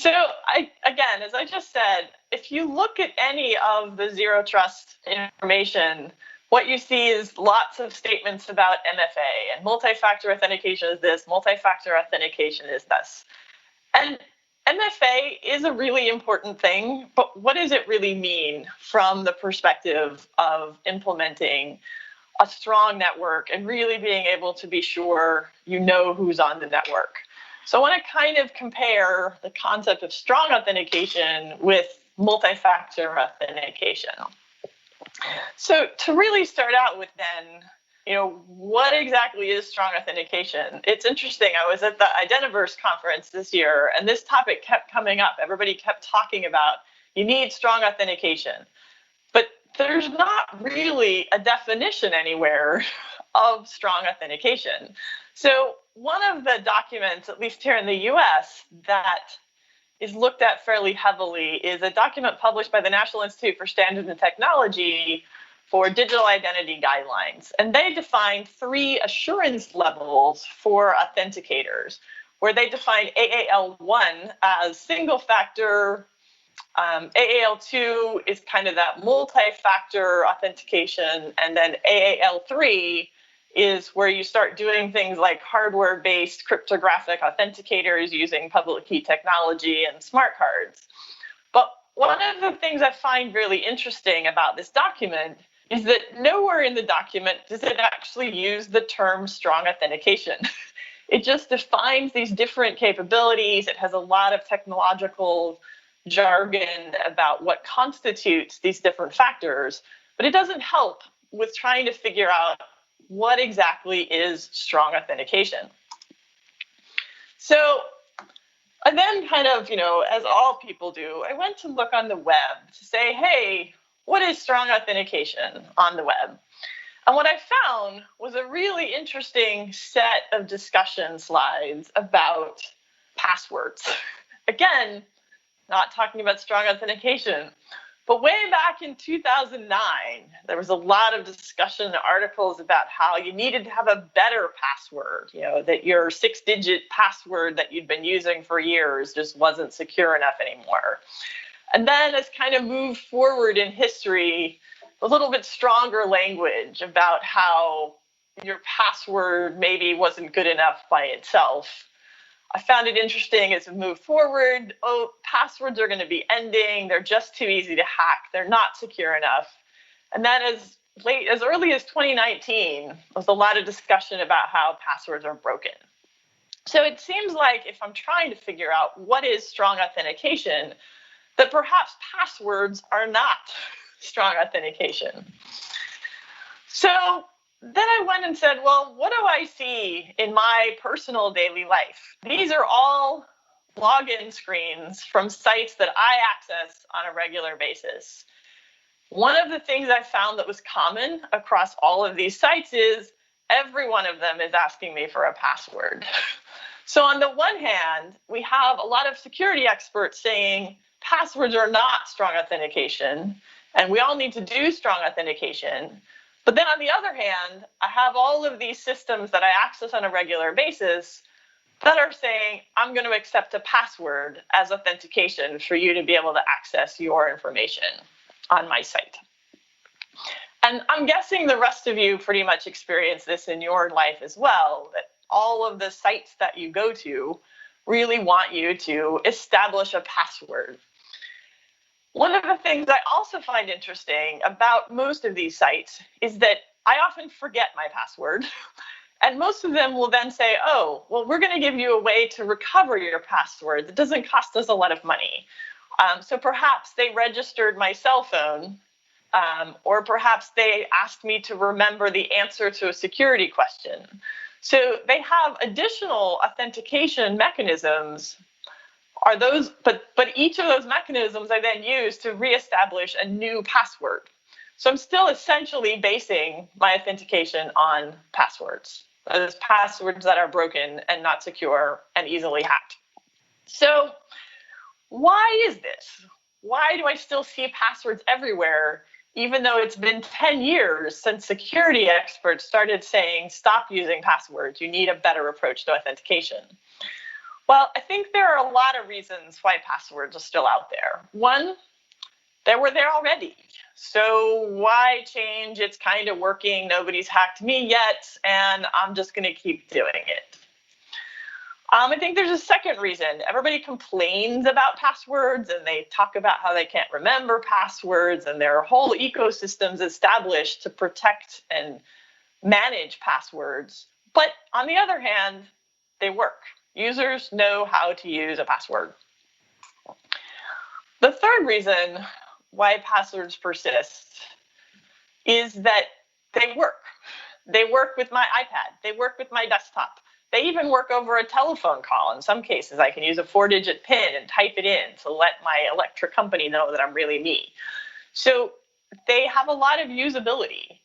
Again, as I just said, if you look at any of the zero trust information, what you see is lots of statements about MFA and multi-factor authentication is this, multi-factor authentication is this. And MFA is a really important thing, but what does it really mean from the perspective of implementing a strong network and really being able to be sure you know who's on the network? So I want to kind of compare the concept of strong authentication with multi-factor authentication. So to really start out with then, what exactly is strong authentication? It's interesting. I was at the Identiverse conference this year, and this topic kept coming up. Everybody kept talking about you need strong authentication. But there's not really a definition anywhere of strong authentication. So one of the documents, at least here in the US, that is looked at fairly heavily is a document published by the National Institute for Standards and Technology for digital identity guidelines. And they define 3 assurance levels for authenticators, where they define AAL1 as single factor. AAL2 is kind of that multi-factor authentication, and then AAL3 is where you start doing things like hardware-based cryptographic authenticators using public key technology and smart cards. But one of the things I find really interesting about this document is that nowhere in the document does it actually use the term strong authentication. It just defines these different capabilities. It has a lot of technological jargon about what constitutes these different factors, but it doesn't help with trying to figure out what exactly is strong authentication. So I then kind of, as all people do, I went to look on the web to say, hey, what is strong authentication on the web? And what I found was a really interesting set of discussion slides about passwords. Again, not talking about strong authentication, but way back in 2009, there was a lot of discussion and articles about how you needed to have a better password, that your 6-digit password that you'd been using for years just wasn't secure enough anymore. And then as kind of moved forward in history, a little bit stronger language about how your password maybe wasn't good enough by itself. I found it interesting as we move forward. Passwords are going to be ending. They're just too easy to hack. They're not secure enough. And then as early as 2019, there was a lot of discussion about how passwords are broken. So it seems like if I'm trying to figure out what is strong authentication, that perhaps passwords are not strong authentication. So then I went and said, well, what do I see in my personal daily life? These are all login screens from sites that I access on a regular basis. One of the things I found that was common across all of these sites is every one of them is asking me for a password. So on the one hand, we have a lot of security experts saying passwords are not strong authentication, and we all need to do strong authentication. But then on the other hand, I have all of these systems that I access on a regular basis that are saying, I'm going to accept a password as authentication for you to be able to access your information on my site. And I'm guessing the rest of you pretty much experience this in your life as well, that all of the sites that you go to really want you to establish a password. One of the things I also find interesting about most of these sites is that I often forget my password. And most of them will then say, oh, well, we're going to give you a way to recover your password that doesn't cost us a lot of money. So perhaps they registered my cell phone, or perhaps they asked me to remember the answer to a security question. So they have additional authentication mechanisms. But each of those mechanisms I then use to reestablish a new password. So I'm still essentially basing my authentication on passwords. Those passwords that are broken and not secure and easily hacked. So why is this? Why do I still see passwords everywhere, even though it's been 10 years since security experts started saying, stop using passwords, you need a better approach to authentication? Well, I think there are a lot of reasons why passwords are still out there. One, they were there already. So why change? It's kind of working. Nobody's hacked me yet, and I'm just going to keep doing it. I think there's a second reason. Everybody complains about passwords and they talk about how they can't remember passwords, and there are whole ecosystems established to protect and manage passwords. But on the other hand, they work. Users know how to use a password. The third reason why passwords persist is that they work. They work with my iPad. They work with my desktop. They even work over a telephone call. In some cases, I can use a 4-digit PIN and type it in to let my electric company know that I'm really me. So they have a lot of usability.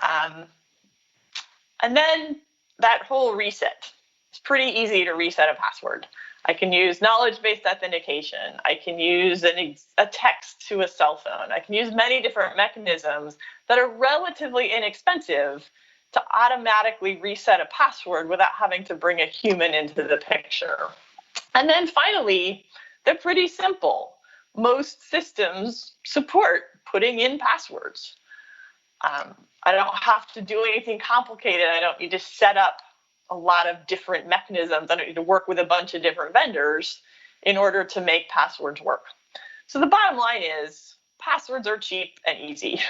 And then that whole reset. It's pretty easy to reset a password. I can use knowledge-based authentication. I can use a text to a cell phone. I can use many different mechanisms that are relatively inexpensive to automatically reset a password without having to bring a human into the picture. And then finally, they're pretty simple. Most systems support putting in passwords. I don't have to do anything complicated. I don't need to set up a lot of different mechanisms. I don't need to work with a bunch of different vendors in order to make passwords work. So the bottom line is passwords are cheap and easy.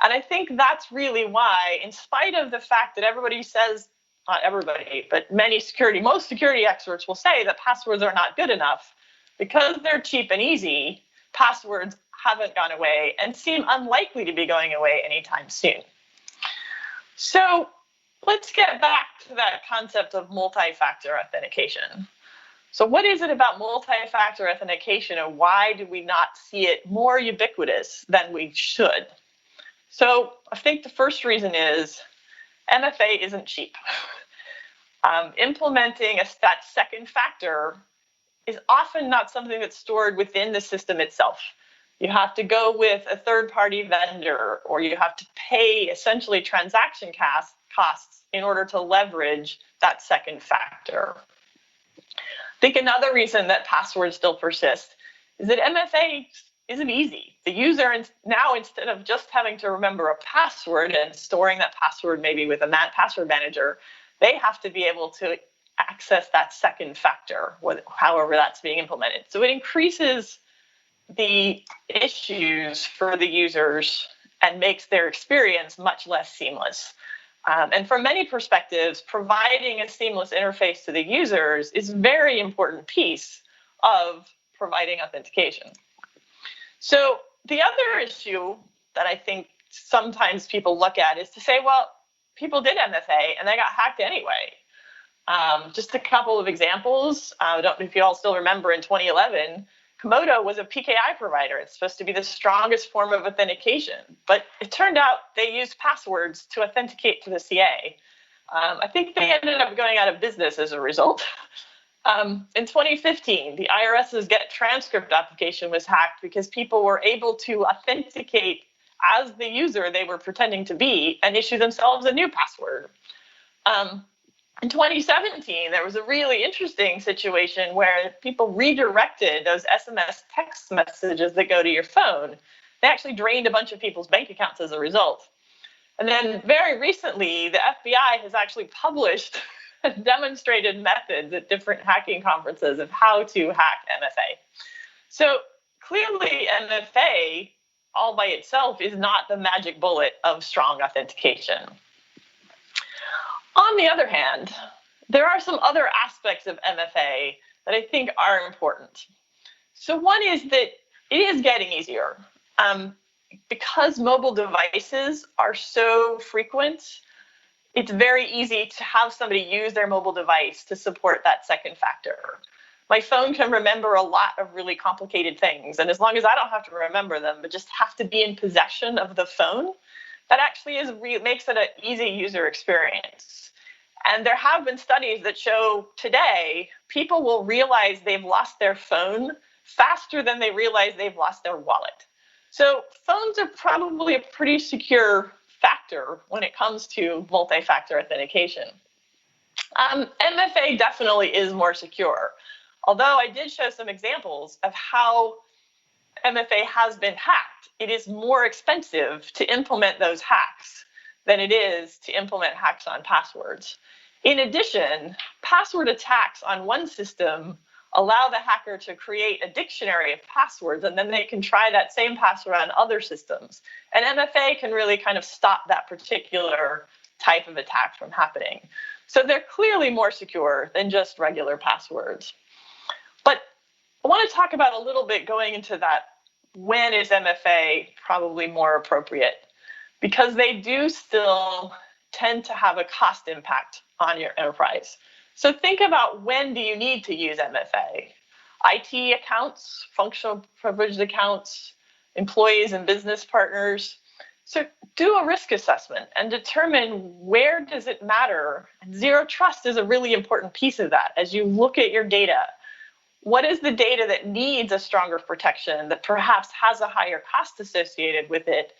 And I think that's really why, in spite of the fact that everybody says, not everybody, but most security experts will say that passwords are not good enough, because they're cheap and easy, passwords haven't gone away and seem unlikely to be going away anytime soon. So let's get back to that concept of multi-factor authentication. So what is it about multi-factor authentication, and why do we not see it more ubiquitous than we should? So I think the first reason is MFA isn't cheap. Implementing that second factor is often not something that's stored within the system itself. You have to go with a third-party vendor, or you have to pay essentially transaction costs in order to leverage that second factor. I think another reason that passwords still persist is that MFA isn't easy. The user now, instead of just having to remember a password and storing that password maybe with a password manager, they have to be able to access that second factor, however that's being implemented. So it increases the issues for the users and makes their experience much less seamless. And from many perspectives, providing a seamless interface to the users is a very important piece of providing authentication. So the other issue that I think sometimes people look at is to say, well, people did MFA and they got hacked anyway. Just a couple of examples. I don't know if you all still remember, in 2011, Komodo was a PKI provider. It's supposed to be the strongest form of authentication, but it turned out they used passwords to authenticate to the CA. I think they ended up going out of business as a result. In 2015, the IRS's Get Transcript application was hacked because people were able to authenticate as the user they were pretending to be and issue themselves a new password. In 2017, there was a really interesting situation where people redirected those SMS text messages that go to your phone. They actually drained a bunch of people's bank accounts as a result. And then very recently, the FBI has actually published demonstrated methods at different hacking conferences of how to hack MFA. So clearly, MFA all by itself is not the magic bullet of strong authentication. On the other hand, there are some other aspects of MFA that I think are important. So one is that it is getting easier. Because mobile devices are so frequent, it's very easy to have somebody use their mobile device to support that second factor. My phone can remember a lot of really complicated things, and as long as I don't have to remember them, but just have to be in possession of the phone, that actually makes it an easy user experience. And there have been studies that show today people will realize they've lost their phone faster than they realize they've lost their wallet. So phones are probably a pretty secure factor when it comes to multi-factor authentication. MFA definitely is more secure, although I did show some examples of how MFA has been hacked. It is more expensive to implement those hacks than it is to implement hacks on passwords. In addition, password attacks on one system allow the hacker to create a dictionary of passwords, and then they can try that same password on other systems. And MFA can really kind of stop that particular type of attack from happening. So they're clearly more secure than just regular passwords. But I want to talk about a little bit going into that, when is MFA probably more appropriate? Because they do still tend to have a cost impact on your enterprise. So think about, when do you need to use MFA? IT accounts, functional privileged accounts, employees and business partners. So do a risk assessment and determine, where does it matter? And zero trust is a really important piece of that. As you look at your data, what is the data that needs a stronger protection, that perhaps has a higher cost associated with it?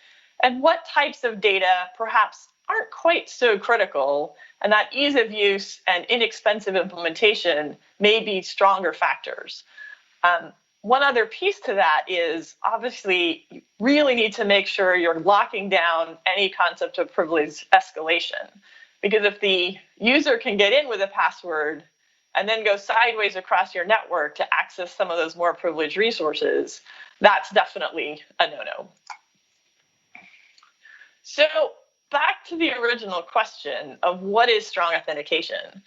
And what types of data perhaps aren't quite so critical, and that ease of use and inexpensive implementation may be stronger factors. One other piece to that is, obviously, you really need to make sure you're locking down any concept of privilege escalation. Because if the user can get in with a password and then go sideways across your network to access some of those more privileged resources, that's definitely a no-no. So back to the original question of what is strong authentication,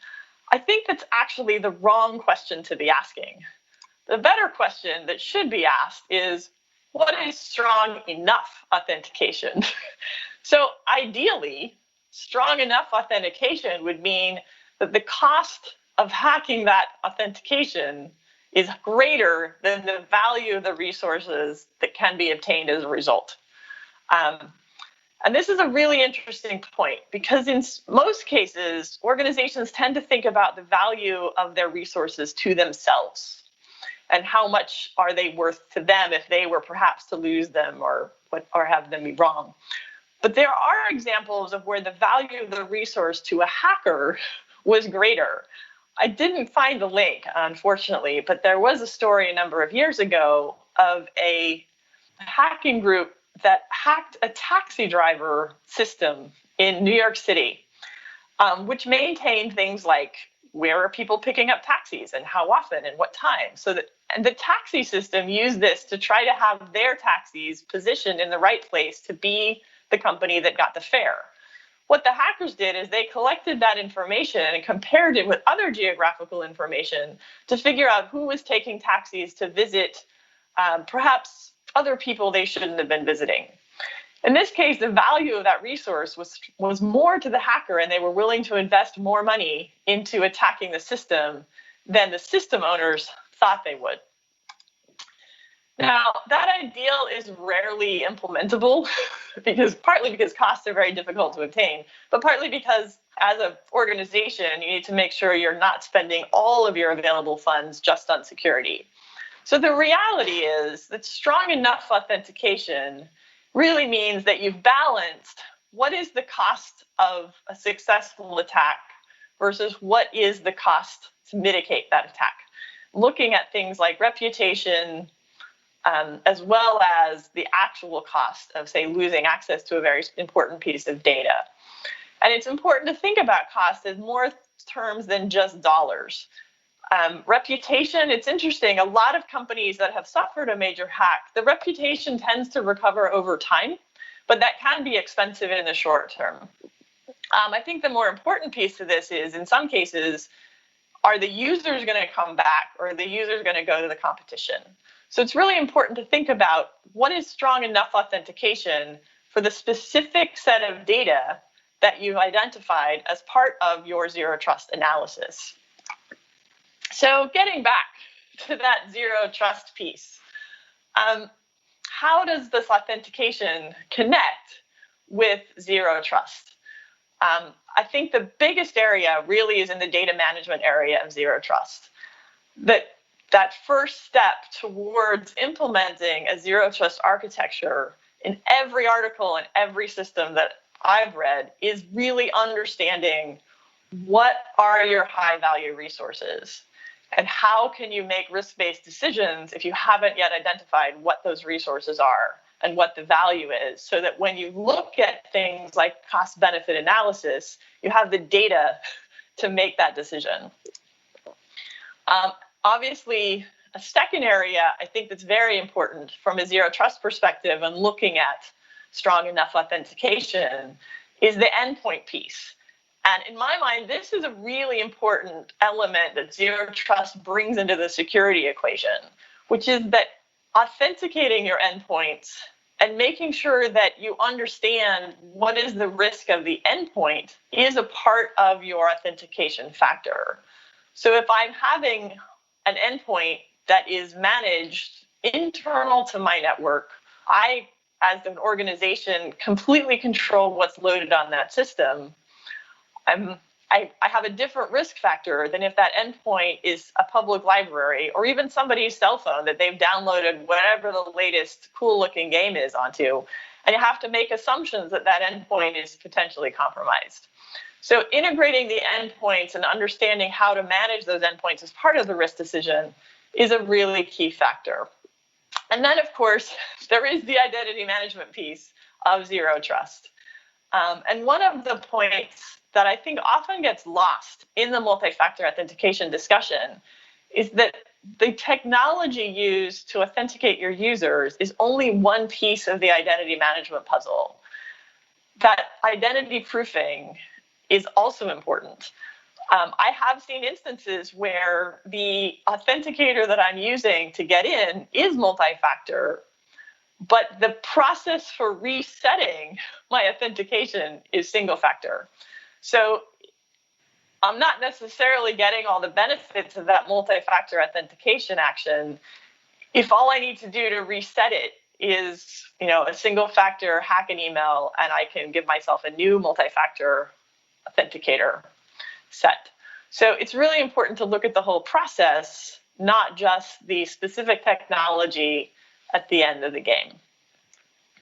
I think that's actually the wrong question to be asking. The better question that should be asked is, what is strong enough authentication? So ideally, strong enough authentication would mean that the cost of hacking that authentication is greater than the value of the resources that can be obtained as a result. And this is a really interesting point, because in most cases, organizations tend to think about the value of their resources to themselves, and how much are they worth to them if they were perhaps to lose them or have them be wrong. But there are examples of where the value of the resource to a hacker was greater. I didn't find the link, unfortunately, but there was a story a number of years ago of a hacking group that hacked a taxi driver system in New York City, which maintained things like, where are people picking up taxis and how often and what time? And the taxi system used this to try to have their taxis positioned in the right place to be the company that got the fare. What the hackers did is they collected that information and compared it with other geographical information to figure out who was taking taxis to visit perhaps other people they shouldn't have been visiting. In this case, the value of that resource was more to the hacker, and they were willing to invest more money into attacking the system than the system owners thought they would. Now, that ideal is rarely implementable, partly because costs are very difficult to obtain, but partly because as an organization, you need to make sure you're not spending all of your available funds just on security. So the reality is that strong enough authentication really means that you've balanced what is the cost of a successful attack versus what is the cost to mitigate that attack. Looking at things like reputation, as well as the actual cost of, say, losing access to a very important piece of data. And it's important to think about cost in more terms than just dollars. Reputation, it's interesting. A lot of companies that have suffered a major hack, the reputation tends to recover over time, but that can be expensive in the short term. I think the more important piece of this is, in some cases, are the users going to come back, or are the users going to go to the competition? So it's really important to think about, what is strong enough authentication for the specific set of data that you've identified as part of your zero trust analysis. So getting back to that zero trust piece, how does this authentication connect with zero trust? I think the biggest area really is in the data management area of zero trust. That first step towards implementing a zero trust architecture in every article and every system that I've read is really understanding, what are your high value resources? And how can you make risk-based decisions if you haven't yet identified what those resources are and what the value is, so that when you look at things like cost-benefit analysis, you have the data to make that decision. Obviously, a second area I think that's very important from a zero trust perspective and looking at strong enough authentication is the endpoint piece. And in my mind, this is a really important element that zero trust brings into the security equation, which is that authenticating your endpoints and making sure that you understand what is the risk of the endpoint is a part of your authentication factor. So if I'm having an endpoint that is managed internal to my network, I, as an organization, completely control what's loaded on that system. I have a different risk factor than if that endpoint is a public library or even somebody's cell phone that they've downloaded whatever the latest cool looking game is onto. And you have to make assumptions that that endpoint is potentially compromised. So integrating the endpoints and understanding how to manage those endpoints as part of the risk decision is a really key factor. And then, of course, there is the identity management piece of zero trust. And one of the points that I think often gets lost in the multi-factor authentication discussion is that the technology used to authenticate your users is only one piece of the identity management puzzle. That identity proofing is also important. I have seen instances where the authenticator that I'm using to get in is multi-factor, but the process for resetting my authentication is single factor. So I'm not necessarily getting all the benefits of that multi-factor authentication action if all I need to do to reset it is, a single factor hack an email and I can give myself a new multi-factor authenticator set. So it's really important to look at the whole process, not just the specific technology at the end of the game.